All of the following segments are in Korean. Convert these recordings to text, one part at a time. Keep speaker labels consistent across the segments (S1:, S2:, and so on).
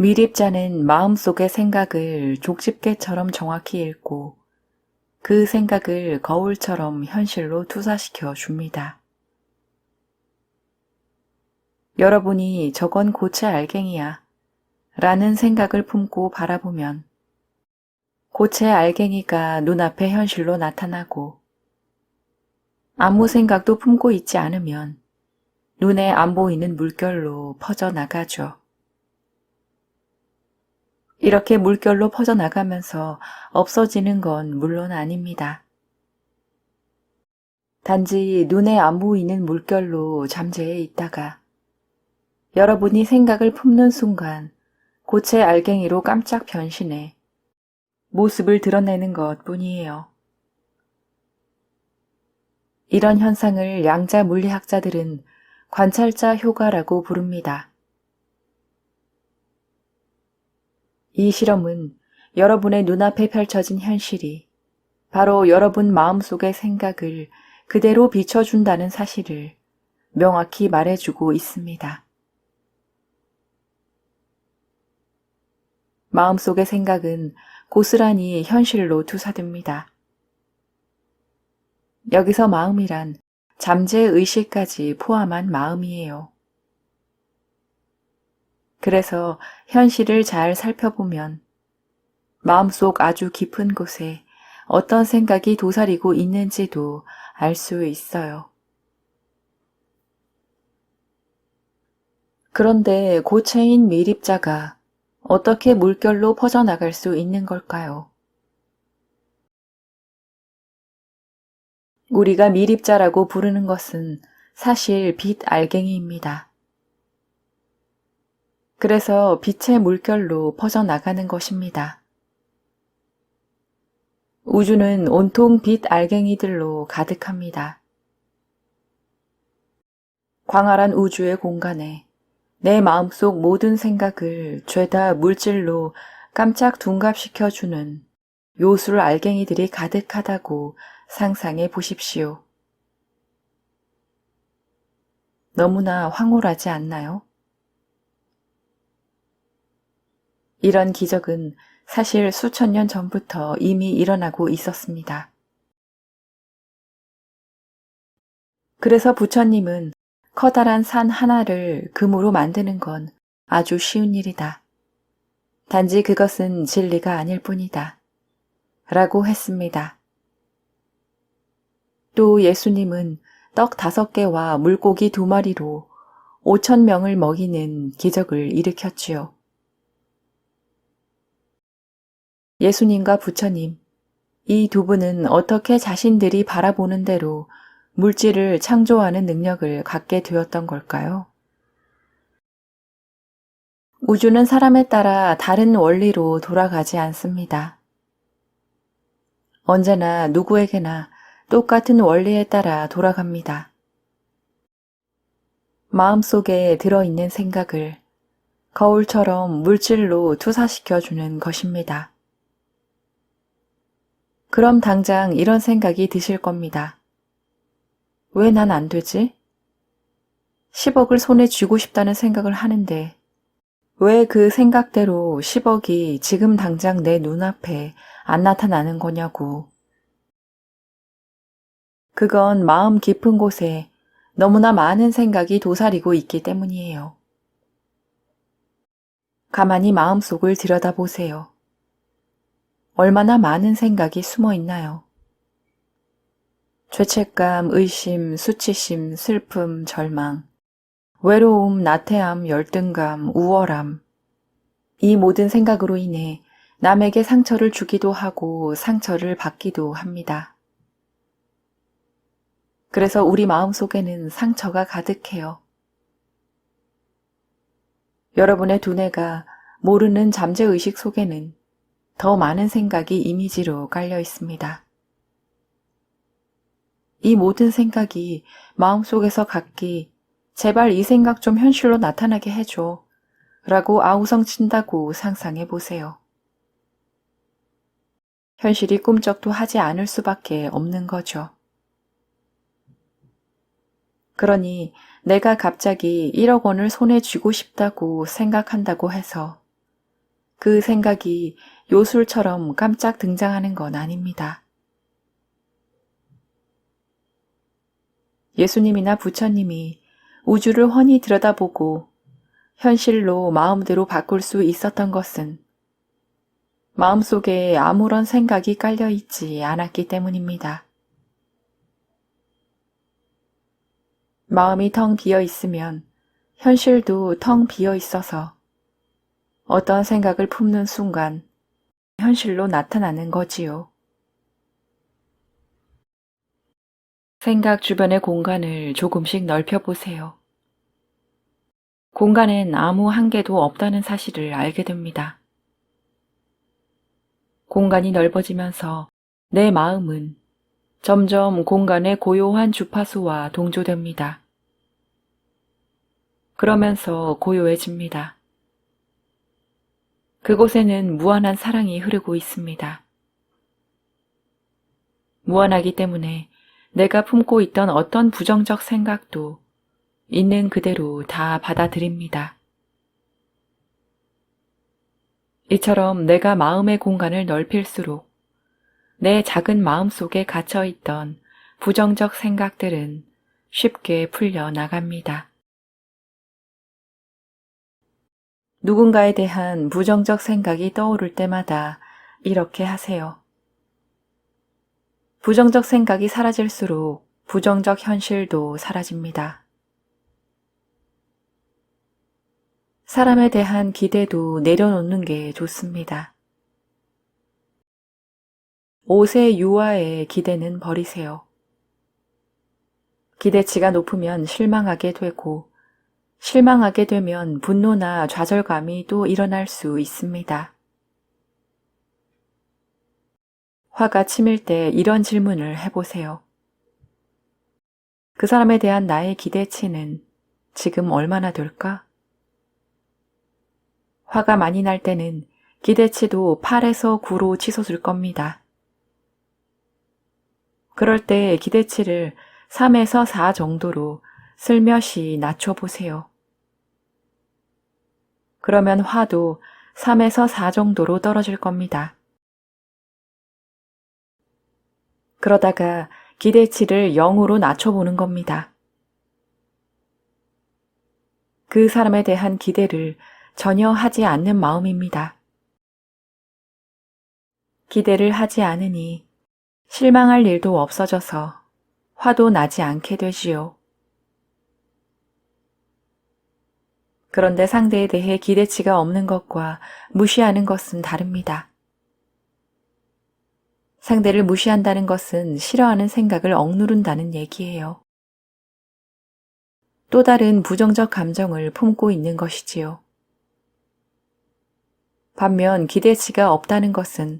S1: 미립자는 마음속의 생각을 족집게처럼 정확히 읽고 그 생각을 거울처럼 현실로 투사시켜 줍니다. 여러분이 저건 고체 알갱이야 라는 생각을 품고 바라보면 고체 알갱이가 눈앞에 현실로 나타나고 아무 생각도 품고 있지 않으면 눈에 안 보이는 물결로 퍼져나가죠. 이렇게 물결로 퍼져나가면서 없어지는 건 물론 아닙니다. 단지 눈에 안 보이는 물결로 잠재해 있다가 여러분이 생각을 품는 순간 고체 알갱이로 깜짝 변신해 모습을 드러내는 것 뿐이에요. 이런 현상을 양자 물리학자들은 관찰자 효과라고 부릅니다. 이 실험은 여러분의 눈앞에 펼쳐진 현실이 바로 여러분 마음속의 생각을 그대로 비춰준다는 사실을 명확히 말해주고 있습니다. 마음속의 생각은 고스란히 현실로 투사됩니다. 여기서 마음이란 잠재의식까지 포함한 마음이에요. 그래서 현실을 잘 살펴보면 마음속 아주 깊은 곳에 어떤 생각이 도사리고 있는지도 알 수 있어요. 그런데 고체인 미립자가 어떻게 물결로 퍼져나갈 수 있는 걸까요? 우리가 미립자라고 부르는 것은 사실 빛 알갱이입니다. 그래서 빛의 물결로 퍼져나가는 것입니다. 우주는 온통 빛 알갱이들로 가득합니다. 광활한 우주의 공간에 내 마음속 모든 생각을 죄다 물질로 깜짝 둔갑시켜주는 요술 알갱이들이 가득하다고 상상해 보십시오. 너무나 황홀하지 않나요? 이런 기적은 사실 수천 년 전부터 이미 일어나고 있었습니다. 그래서 부처님은 커다란 산 하나를 금으로 만드는 건 아주 쉬운 일이다. 단지 그것은 진리가 아닐 뿐이다. 라고 했습니다. 또 예수님은 떡 5개와 물고기 2마리로 5,000명을 먹이는 기적을 일으켰지요. 예수님과 부처님, 이 두 분은 어떻게 자신들이 바라보는 대로 물질을 창조하는 능력을 갖게 되었던 걸까요? 우주는 사람에 따라 다른 원리로 돌아가지 않습니다. 언제나 누구에게나 똑같은 원리에 따라 돌아갑니다. 마음속에 들어있는 생각을 거울처럼 물질로 투사시켜주는 것입니다. 그럼 당장 이런 생각이 드실 겁니다. 왜 난 안 되지? 10억을 손에 쥐고 싶다는 생각을 하는데 왜 그 생각대로 10억이 지금 당장 내 눈앞에 안 나타나는 거냐고. 그건 마음 깊은 곳에 너무나 많은 생각이 도사리고 있기 때문이에요. 가만히 마음속을 들여다보세요. 얼마나 많은 생각이 숨어 있나요? 죄책감, 의심, 수치심, 슬픔, 절망, 외로움, 나태함, 열등감, 우월함. 이 모든 생각으로 인해 남에게 상처를 주기도 하고 상처를 받기도 합니다. 그래서 우리 마음속에는 상처가 가득해요. 여러분의 두뇌가 모르는 잠재의식 속에는 더 많은 생각이 이미지로 깔려 있습니다. 이 모든 생각이 마음속에서 각기 제발 이 생각 좀 현실로 나타나게 해줘 라고 아우성 친다고 상상해 보세요. 현실이 꿈쩍도 하지 않을 수밖에 없는 거죠. 그러니 내가 갑자기 1억 원을 손에 쥐고 싶다고 생각한다고 해서 그 생각이 요술처럼 깜짝 등장하는 건 아닙니다. 예수님이나 부처님이 우주를 훤히 들여다보고 현실로 마음대로 바꿀 수 있었던 것은 마음속에 아무런 생각이 깔려있지 않았기 때문입니다. 마음이 텅 비어 있으면 현실도 텅 비어 있어서 어떤 생각을 품는 순간 현실로 나타나는 거지요. 생각 주변의 공간을 조금씩 넓혀보세요. 공간엔 아무 한계도 없다는 사실을 알게 됩니다. 공간이 넓어지면서 내 마음은 점점 공간의 고요한 주파수와 동조됩니다. 그러면서 고요해집니다. 그곳에는 무한한 사랑이 흐르고 있습니다. 무한하기 때문에 내가 품고 있던 어떤 부정적 생각도 있는 그대로 다 받아들입니다. 이처럼 내가 마음의 공간을 넓힐수록 내 작은 마음 속에 갇혀있던 부정적 생각들은 쉽게 풀려나갑니다. 누군가에 대한 부정적 생각이 떠오를 때마다 이렇게 하세요. 부정적 생각이 사라질수록 부정적 현실도 사라집니다. 사람에 대한 기대도 내려놓는 게 좋습니다. 옷의 유아의 기대는 버리세요. 기대치가 높으면 실망하게 되고 실망하게 되면 분노나 좌절감이 또 일어날 수 있습니다. 화가 치밀 때 이런 질문을 해보세요. 그 사람에 대한 나의 기대치는 지금 얼마나 될까? 화가 많이 날 때는 기대치도 8에서 9로 치솟을 겁니다. 그럴 때 기대치를 3에서 4 정도로 슬며시 낮춰보세요. 그러면 화도 3에서 4 정도로 떨어질 겁니다. 그러다가 기대치를 0으로 낮춰보는 겁니다. 그 사람에 대한 기대를 전혀 하지 않는 마음입니다. 기대를 하지 않으니 실망할 일도 없어져서 화도 나지 않게 되지요. 그런데 상대에 대해 기대치가 없는 것과 무시하는 것은 다릅니다. 상대를 무시한다는 것은 싫어하는 생각을 억누른다는 얘기예요. 또 다른 부정적 감정을 품고 있는 것이지요. 반면 기대치가 없다는 것은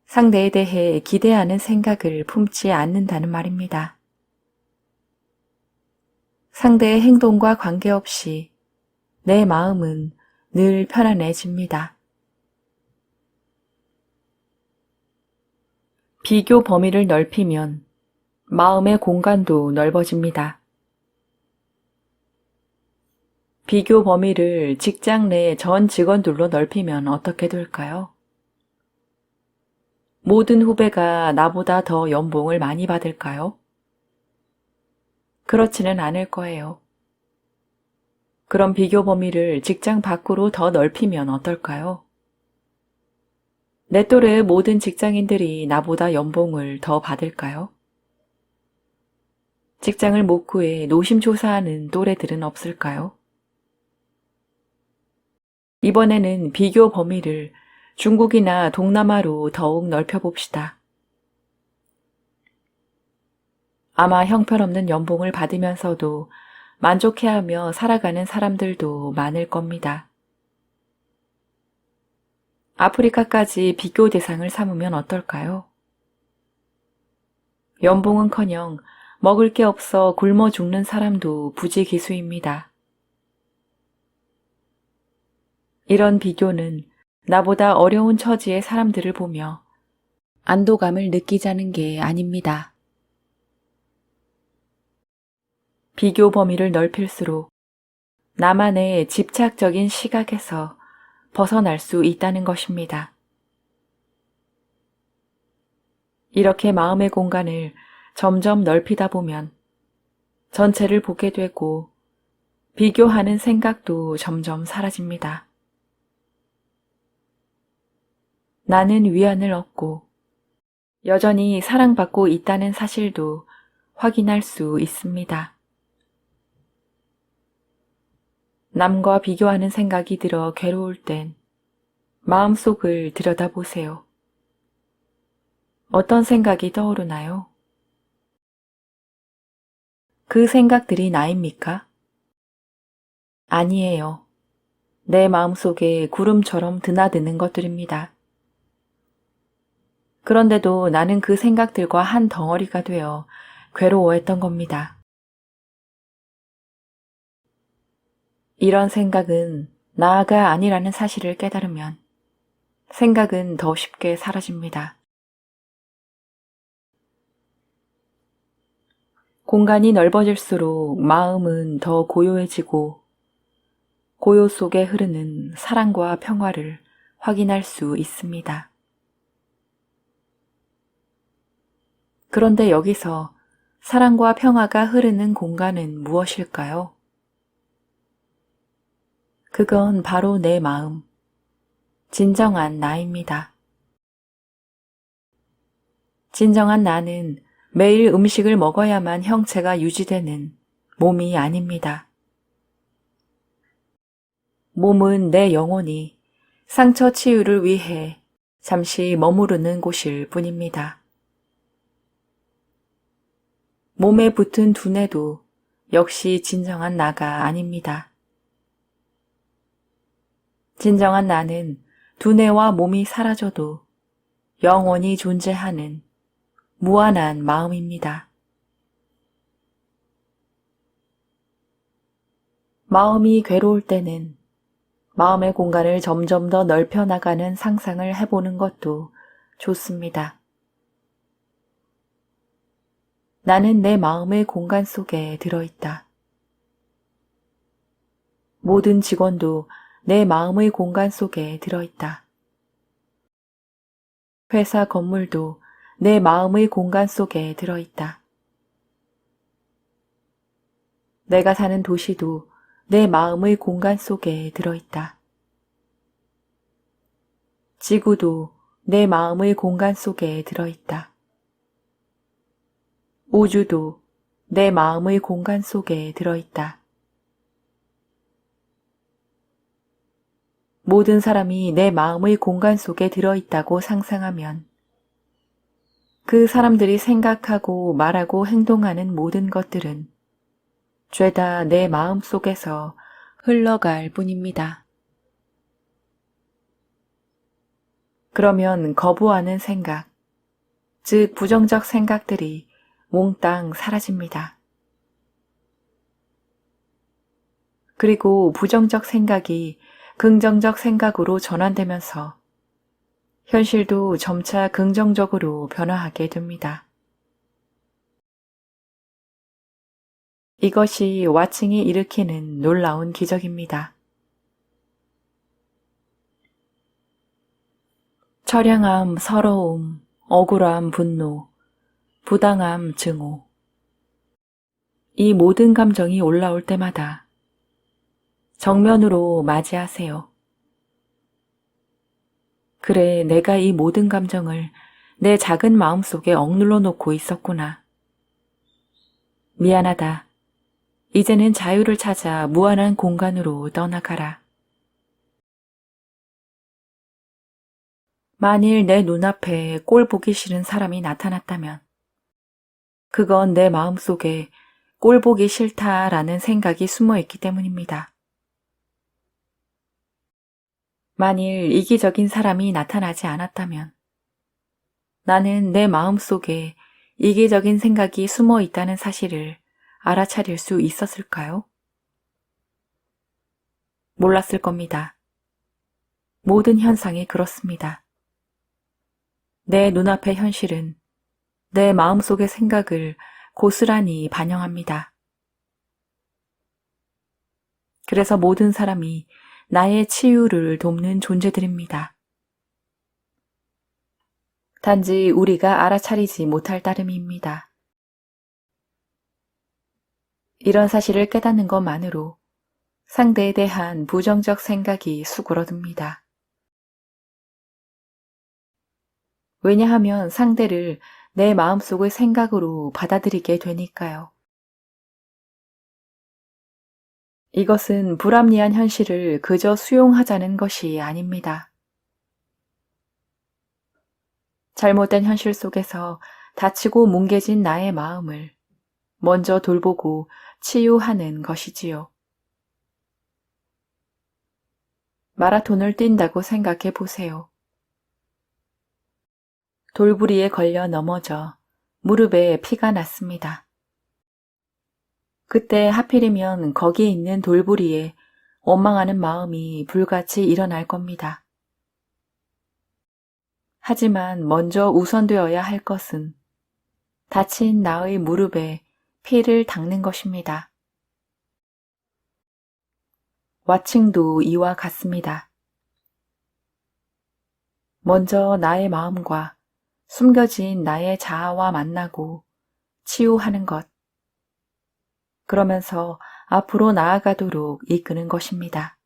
S1: 상대에 대해 기대하는 생각을 품지 않는다는 말입니다. 상대의 행동과 관계없이 내 마음은 늘 편안해집니다. 비교 범위를 넓히면 마음의 공간도 넓어집니다. 비교 범위를 직장 내 전 직원들로 넓히면 어떻게 될까요? 모든 후배가 나보다 더 연봉을 많이 받을까요? 그렇지는 않을 거예요. 그럼 비교 범위를 직장 밖으로 더 넓히면 어떨까요? 내 또래의 모든 직장인들이 나보다 연봉을 더 받을까요? 직장을 못 구해 노심초사하는 또래들은 없을까요? 이번에는 비교 범위를 중국이나 동남아로 더욱 넓혀봅시다. 아마 형편없는 연봉을 받으면서도 만족해하며 살아가는 사람들도 많을 겁니다. 아프리카까지 비교 대상을 삼으면 어떨까요? 연봉은커녕 먹을 게 없어 굶어 죽는 사람도 부지기수입니다. 이런 비교는 나보다 어려운 처지의 사람들을 보며 안도감을 느끼자는 게 아닙니다. 비교 범위를 넓힐수록 나만의 집착적인 시각에서 벗어날 수 있다는 것입니다. 이렇게 마음의 공간을 점점 넓히다 보면 전체를 보게 되고 비교하는 생각도 점점 사라집니다. 나는 위안을 얻고 여전히 사랑받고 있다는 사실도 확인할 수 있습니다. 남과 비교하는 생각이 들어 괴로울 땐 마음속을 들여다보세요. 어떤 생각이 떠오르나요? 그 생각들이 나입니까? 아니에요. 내 마음속에 구름처럼 드나드는 것들입니다. 그런데도 나는 그 생각들과 한 덩어리가 되어 괴로워했던 겁니다. 이런 생각은 나가 아니라는 사실을 깨달으면 생각은 더 쉽게 사라집니다. 공간이 넓어질수록 마음은 더 고요해지고 고요 속에 흐르는 사랑과 평화를 확인할 수 있습니다. 그런데 여기서 사랑과 평화가 흐르는 공간은 무엇일까요? 그건 바로 내 마음, 진정한 나입니다. 진정한 나는 매일 음식을 먹어야만 형체가 유지되는 몸이 아닙니다. 몸은 내 영혼이 상처 치유를 위해 잠시 머무르는 곳일 뿐입니다. 몸에 붙은 두뇌도 역시 진정한 나가 아닙니다. 진정한 나는 두뇌와 몸이 사라져도 영원히 존재하는 무한한 마음입니다. 마음이 괴로울 때는 마음의 공간을 점점 더 넓혀 나가는 상상을 해보는 것도 좋습니다. 나는 내 마음의 공간 속에 들어있다. 모든 직원도 내 마음의 공간 속에 들어있다. 회사 건물도 내 마음의 공간 속에 들어있다. 내가 사는 도시도 내 마음의 공간 속에 들어있다. 지구도 내 마음의 공간 속에 들어있다. 우주도 내 마음의 공간 속에 들어있다. 모든 사람이 내 마음의 공간 속에 들어있다고 상상하면 그 사람들이 생각하고 말하고 행동하는 모든 것들은 죄다 내 마음 속에서 흘러갈 뿐입니다. 그러면 거부하는 생각, 즉 부정적 생각들이 몽땅 사라집니다. 그리고 부정적 생각이 긍정적 생각으로 전환되면서 현실도 점차 긍정적으로 변화하게 됩니다. 이것이 와칭이 일으키는 놀라운 기적입니다. 처량함, 서러움, 억울함, 분노, 부당함, 증오. 이 모든 감정이 올라올 때마다 정면으로 맞이하세요. 그래, 내가 이 모든 감정을 내 작은 마음속에 억눌러 놓고 있었구나. 미안하다. 이제는 자유를 찾아 무한한 공간으로 떠나가라. 만일 내 눈앞에 꼴 보기 싫은 사람이 나타났다면 그건 내 마음속에 꼴 보기 싫다라는 생각이 숨어 있기 때문입니다. 만일 이기적인 사람이 나타나지 않았다면 나는 내 마음속에 이기적인 생각이 숨어 있다는 사실을 알아차릴 수 있었을까요? 몰랐을 겁니다. 모든 현상이 그렇습니다. 내 눈앞의 현실은 내 마음속의 생각을 고스란히 반영합니다. 그래서 모든 사람이 나의 치유를 돕는 존재들입니다. 단지 우리가 알아차리지 못할 따름입니다. 이런 사실을 깨닫는 것만으로 상대에 대한 부정적 생각이 수그러듭니다. 왜냐하면 상대를 내 마음속의 생각으로 받아들이게 되니까요. 이것은 불합리한 현실을 그저 수용하자는 것이 아닙니다. 잘못된 현실 속에서 다치고 뭉개진 나의 마음을 먼저 돌보고 치유하는 것이지요. 마라톤을 뛴다고 생각해 보세요. 돌부리에 걸려 넘어져 무릎에 피가 났습니다. 그때 하필이면 거기에 있는 돌부리에 원망하는 마음이 불같이 일어날 겁니다. 하지만 먼저 우선되어야 할 것은 다친 나의 무릎에 피를 닦는 것입니다. 와칭도 이와 같습니다. 먼저 나의 마음과 숨겨진 나의 자아와 만나고 치유하는 것, 그러면서 앞으로 나아가도록 이끄는 것입니다.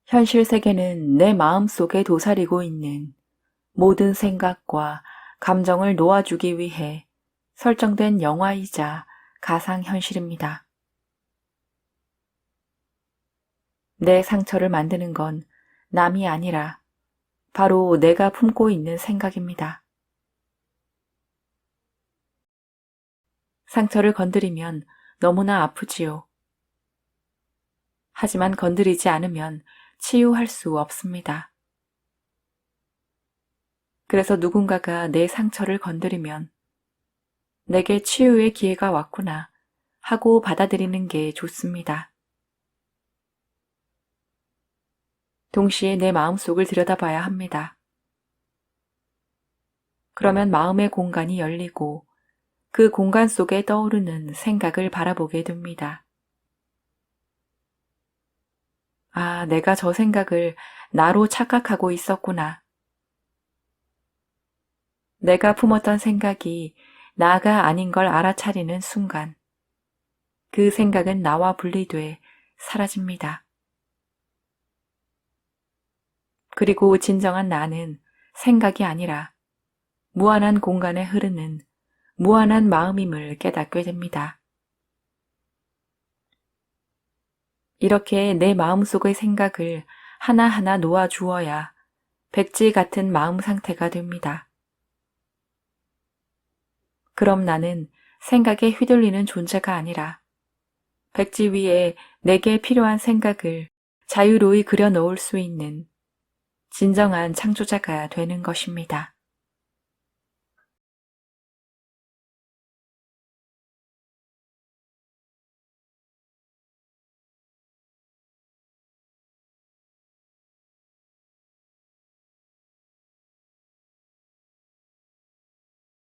S1: 현실 세계는 내 마음 속에 도사리고 있는 모든 생각과 감정을 놓아주기 위해 설정된 영화이자 가상현실입니다. 내 상처를 만드는 건 남이 아니라 바로 내가 품고 있는 생각입니다. 상처를 건드리면 너무나 아프지요. 하지만 건드리지 않으면 치유할 수 없습니다. 그래서 누군가가 내 상처를 건드리면 내게 치유의 기회가 왔구나 하고 받아들이는 게 좋습니다. 동시에 내 마음속을 들여다봐야 합니다. 그러면 마음의 공간이 열리고 그 공간 속에 떠오르는 생각을 바라보게 됩니다. 아, 내가 저 생각을 나로 착각하고 있었구나. 내가 품었던 생각이 나가 아닌 걸 알아차리는 순간 그 생각은 나와 분리돼 사라집니다. 그리고 진정한 나는 생각이 아니라 무한한 공간에 흐르는 무한한 마음임을 깨닫게 됩니다. 이렇게 내 마음속의 생각을 하나하나 놓아주어야 백지 같은 마음 상태가 됩니다. 그럼 나는 생각에 휘둘리는 존재가 아니라 백지 위에 내게 필요한 생각을 자유로이 그려놓을 수 있는 진정한 창조자가 되는 것입니다.